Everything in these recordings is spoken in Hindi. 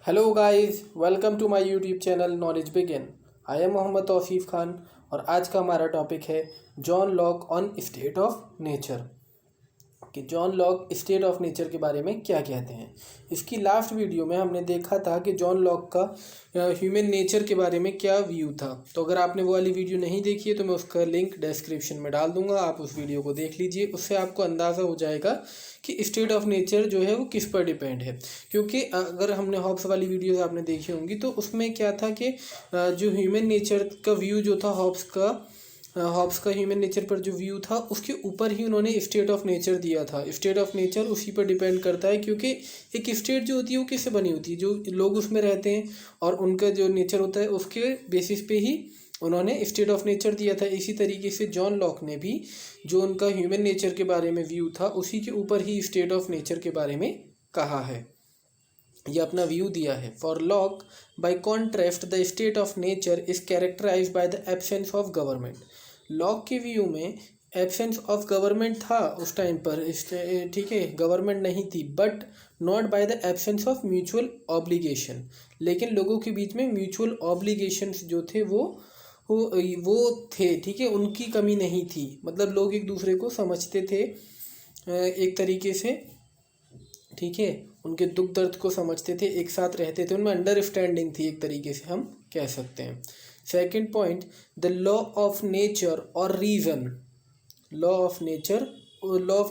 Hello guys, welcome to my YouTube channel knowledge begin. I am Mohammad Tausif Khan और आज का हमारा टॉपिक है John Locke on state of nature कि John Locke state of nature के बारे में क्या कहते हैं। इसकी लास्ट वीडियो में हमने देखा था कि जॉन लॉक का ह्यूमन नेचर के बारे में क्या व्यू था। तो अगर आपने वो वाली वीडियो नहीं देखी है तो मैं उसका लिंक डिस्क्रिप्शन में डाल दूंगा, आप उस वीडियो को देख लीजिए। उससे आपको अंदाज़ा हो जाएगा कि स्टेट ऑफ नेचर जो है वो किस पर डिपेंड है। क्योंकि अगर हमने हॉब्स वाली वीडियोस आपने देखी होंगी तो उसमें क्या था कि जो ह्यूमन नेचर का व्यू जो था हॉब्स का ह्यूमन नेचर पर जो व्यू था उसके ऊपर ही उन्होंने स्टेट ऑफ नेचर दिया था। स्टेट ऑफ नेचर उसी पर डिपेंड करता है, क्योंकि एक स्टेट जो होती है वो किससे बनी होती है, जो लोग उसमें रहते हैं और उनका जो नेचर होता है उसके बेसिस पे ही उन्होंने स्टेट ऑफ नेचर दिया था। इसी तरीके से जॉन लॉक ने भी जो उनका ह्यूमन नेचर के बारे में व्यू था उसी के ऊपर ही स्टेट ऑफ नेचर के बारे में कहा है, ये अपना व्यू दिया है। For Locke by contrast the state of nature is characterise by the absence of government. Locke के व्यू में एब्सेंस ऑफ गवर्नमेंट था उस टाइम पर, ठीक है, गवर्नमेंट नहीं थी, but not by the absence of mutual obligation. लेकिन लोगों के बीच में म्यूचुअल ऑब्लिगेशंस जो थे वो थे, ठीक है, उनकी कमी नहीं थी। मतलब लोग एक दूसरे को समझते थे एक तरीके से, ठीक है, उनके दुख दर्द को समझते थे, एक साथ रहते थे, उनमें अंडरस्टैंडिंग थी, एक तरीके से हम कह सकते हैं। Second point, the law of nature और रीज़न। लॉ ऑफ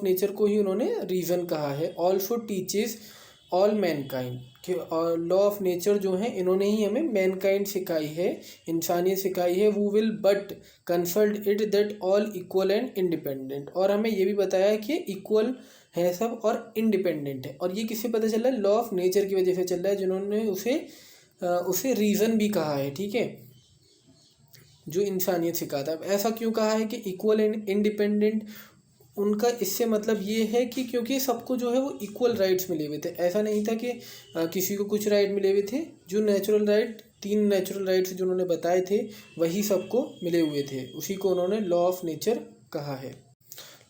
नेचर को ही उन्होंने रीज़न कहा है। ऑल्सो टीचेस ऑल मैनकाइंड, कि लॉ ऑफ नेचर जो है इन्होंने ही हमें मैनकाइंड सिखाई है, इंसानियत सिखाई है। वो will but consult it that all equal and independent. और हमें ये भी बताया कि इक्वल है सब और इंडिपेंडेंट है। और ये किससे पता चल रहा है? लॉ ऑफ नेचर की वजह से चल रहा है, जिन्होंने उसे रीज़न भी कहा है, ठीक है, जो इंसानियत सिखाता है। ऐसा क्यों कहा है कि इक्वल एंड इंडिपेंडेंट? उनका इससे मतलब ये है कि क्योंकि सबको जो है वो इक्वल राइट्स मिले हुए थे। ऐसा नहीं था कि किसी को कुछ राइट मिले हुए थे। जो नेचुरल राइट, 3 नेचुरल राइट्स जो उन्होंने बताए थे वही सबको मिले हुए थे, उसी को उन्होंने लॉ ऑफ नेचर कहा है।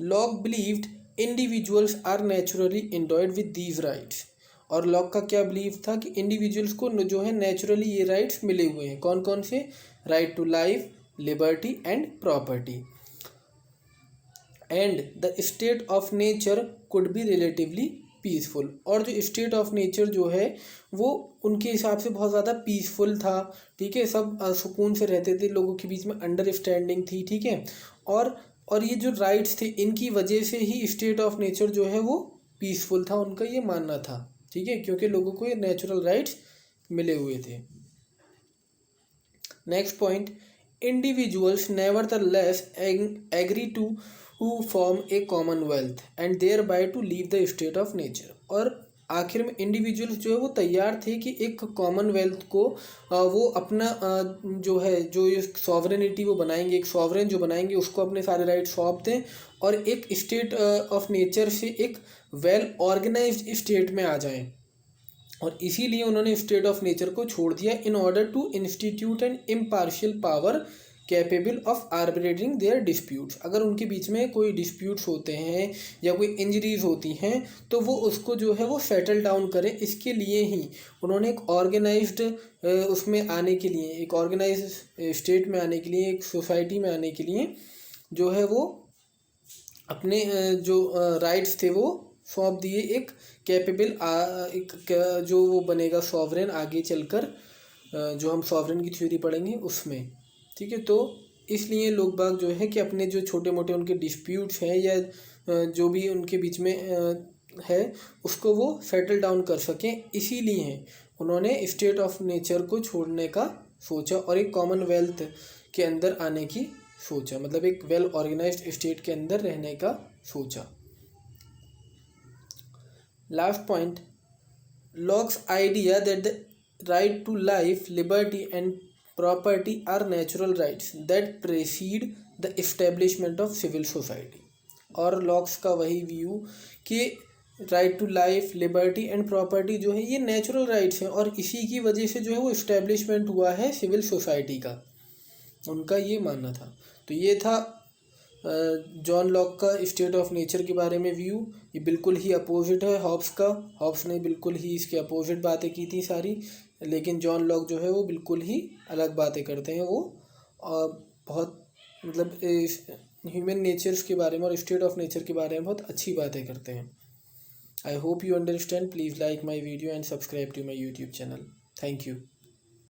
Locke believed individuals are naturally endowed with these rights. और लॉक का क्या बिलीव था कि इंडिविजुअल्स को जो है नेचुरली ये राइट्स मिले हुए हैं। कौन कौन से? Right to life, liberty and property. And the state of nature could be relatively peaceful. और जो स्टेट ऑफ नेचर जो है वो उनके हिसाब से बहुत ज़्यादा पीसफुल था, ठीक है, सब सुकून से रहते थे, लोगों के बीच में अंडरस्टैंडिंग थी, ठीक है। और ये जो राइट्स थे इनकी वजह से ही स्टेट ऑफ नेचर जो है वो पीसफुल था, उनका ये मानना था, ठीक है, क्योंकि लोगों को ये नेचुरल राइट्स मिले हुए थे। Next point, individuals nevertheless agree to form a commonwealth and thereby to leave the state of nature. और आखिर में इंडिविजुअल्स जो है वो तैयार थे कि एक कॉमनवेल्थ को वो अपना जो है जो सॉवरेनिटी वो बनाएंगे, एक सॉवरेन जो बनाएंगे उसको अपने सारे राइट सौंप दें और एक स्टेट ऑफ नेचर से एक वेल ऑर्गेनाइज्ड स्टेट में आ जाएं। और इसीलिए उन्होंने स्टेट ऑफ नेचर को छोड़ दिया in order to institute an impartial power capable of arbitrating their disputes. अगर उनके बीच में कोई डिस्प्यूट्स होते हैं या कोई इंजरीज होती हैं तो वो उसको जो है वो सेटल डाउन करें। इसके लिए ही उन्होंने एक ऑर्गेनाइज्ड उसमें आने के लिए, एक ऑर्गेनाइज्ड स्टेट में आने के लिए, एक सोसाइटी में आने के लिए जो है वो अपने जो राइट्स थे वो सौंप दिए एक कैपेबल, एक जो वो बनेगा सॉवरेन आगे चलकर, जो हम सॉवरेन की थ्योरी पढ़ेंगे उसमें, ठीक है। तो इसलिए लोग बाग जो है कि अपने जो छोटे मोटे उनके डिस्प्यूट्स हैं या जो भी उनके बीच में है उसको वो सेटल डाउन कर सकें, इसीलिए उन्होंने स्टेट ऑफ नेचर को छोड़ने का सोचा और एक कॉमनवेल्थ के अंदर आने की सोचा, मतलब एक वेल ऑर्गेनाइज्ड स्टेट के अंदर रहने का सोचा। Last point, Locke's idea that the right to life, liberty and property are natural rights that preceded the establishment of civil society. और लॉक्स का वही व्यू कि right to life, liberty and property जो है ये नेचुरल राइट्स हैं और इसी की वजह से जो है वो इस्टेब्लिशमेंट हुआ है सिविल सोसाइटी का, उनका ये मानना था। तो ये था जॉन लॉक का स्टेट ऑफ नेचर के बारे में व्यू ये बिल्कुल ही अपोजिट है हॉब्स का। हॉब्स ने बिल्कुल ही इसके अपोजिट बातें की थी सारी, लेकिन जॉन लॉक जो है वो बिल्कुल ही अलग बातें करते हैं। वो बहुत मतलब ह्यूमन नेचर्स के बारे में और स्टेट ऑफ नेचर के बारे में बहुत अच्छी बातें करते हैं। I hope you understand. Please like my video and subscribe to my YouTube channel. Thank you.